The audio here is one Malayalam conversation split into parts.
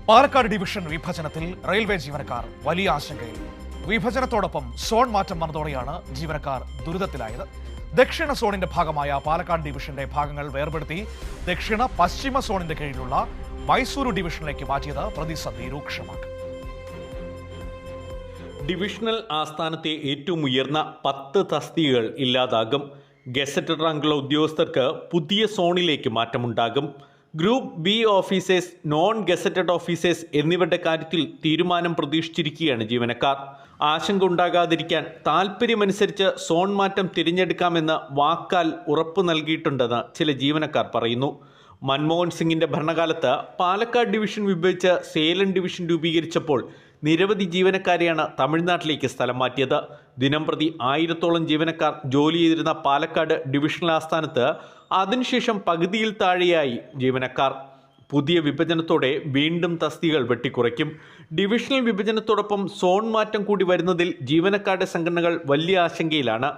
പാലക്കാട് ഡിവിഷൻ വിഭജനത്തിൽ റെയിൽവേ ജീവനക്കാർ വലിയ ആശങ്കയിൽ. വിഭജനത്തോടൊപ്പം സോൺ മാറ്റം വന്നതോടെയാണ് ജീവനക്കാർ ദുരിതത്തിലായത്. ദക്ഷിണ സോണിന്റെ ഭാഗമായ പാലക്കാട് ഡിവിഷന്റെ ഭാഗങ്ങൾ വേർപെടുത്തി ദക്ഷിണ പശ്ചിമ സോണിന്റെ കീഴിലുള്ള മൈസൂരു ഡിവിഷനിലേക്ക് മാറ്റിയത് പ്രതിസന്ധി രൂക്ഷമാക്കി. ഡിവിഷണൽ ആസ്ഥാനത്തെ ഏറ്റവും ഉയർന്ന 10 തസ്തികകൾ ഇല്ലാതാകും. ഗസറ്റഡ് റാങ്കുള്ള ഉദ്യോഗസ്ഥർക്ക് പുതിയ സോണിലേക്ക് മാറ്റമുണ്ടാകും. Group B officers, non gazetted officers എന്നിവരുടെ കാര്യത്തിൽ തീരുമാനം പ്രതീക്ഷിച്ചിരിക്കുകയാണ് ജീവനക്കാർ. ആശങ്ക ഉണ്ടാകാതിരിക്കാൻ താൽപ്പര്യമനുസരിച്ച് സോൺ മാറ്റം തിരഞ്ഞെടുക്കാമെന്ന് വാക്കാൽ ഉറപ്പ് നൽകിയിട്ടുണ്ടെന്ന് ചില ജീവനക്കാർ പറയുന്നു. മൻമോഹൻ സിംഗിന്റെ ഭരണകാലത്ത് പാലക്കാട് ഡിവിഷൻ വിഭജിച്ച് സേലം ഡിവിഷൻ രൂപീകരിച്ചപ്പോൾ നിരവധി ജീവനക്കാരെയാണ് തമിഴ്നാട്ടിലേക്ക് സ്ഥലം മാറ്റിയത്. ദിനംപ്രതി 1000-ഓളം ജീവനക്കാർ ജോലി ചെയ്തിരുന്ന പാലക്കാട് ഡിവിഷണൽ ആസ്ഥാനത്ത് അതിനുശേഷം പകുതിയിൽ താഴെയായി ജീവനക്കാർ. പുതിയ വിഭജനത്തോടെ വീണ്ടും തസ്തികകൾ വെട്ടിക്കുറയ്ക്കും. ഡിവിഷണൽ വിഭജനത്തോടൊപ്പം സോൺ മാറ്റം കൂടി വരുന്നതിൽ ജീവനക്കാരുടെ സംഘടനകൾ വലിയ ആശങ്കയിലാണ്.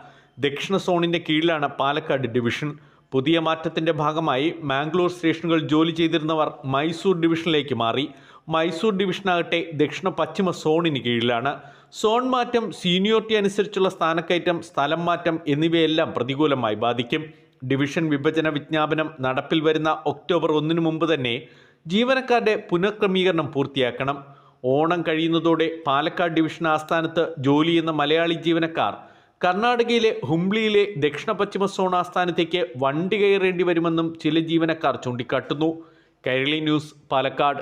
ദക്ഷിണ സോണിന്റെ കീഴിലാണ് പാലക്കാട് ഡിവിഷൻ. പുതിയ മാറ്റത്തിന്റെ ഭാഗമായി മാംഗ്ലൂർ സ്റ്റേഷനുകൾ ജോലി ചെയ്തിരുന്നവർ മൈസൂർ ഡിവിഷനിലേക്ക് മാറി. മൈസൂർ ഡിവിഷനാകട്ടെ ദക്ഷിണ പശ്ചിമ സോണിന് കീഴിലാണ്. സോൺ മാറ്റം, സീനിയോറിറ്റി അനുസരിച്ചുള്ള സ്ഥാനക്കയറ്റം, സ്ഥലം മാറ്റം എന്നിവയെല്ലാം പ്രതികൂലമായി ബാധിക്കും. ഡിവിഷൻ വിഭജന വിജ്ഞാപനം നടപ്പിൽ വരുന്ന ഒക്ടോബർ 1 മുമ്പ് തന്നെ ജീവനക്കാരുടെ പുനഃക്രമീകരണം പൂർത്തിയാക്കണം. ഓണം കഴിയുന്നതോടെ പാലക്കാട് ഡിവിഷൻ ആസ്ഥാനത്ത് ജോലി ചെയ്യുന്ന മലയാളി ജീവനക്കാർ കർണാടകയിലെ ഹുംബ്ലിയിലെ ദക്ഷിണ പശ്ചിമ സോൺ ആസ്ഥാനത്തേക്ക് വണ്ടി കയറേണ്ടി വരുമെന്നും ചില ജീവനക്കാർ ചൂണ്ടിക്കാട്ടുന്നു. കൈരളി ന്യൂസ്, പാലക്കാട്.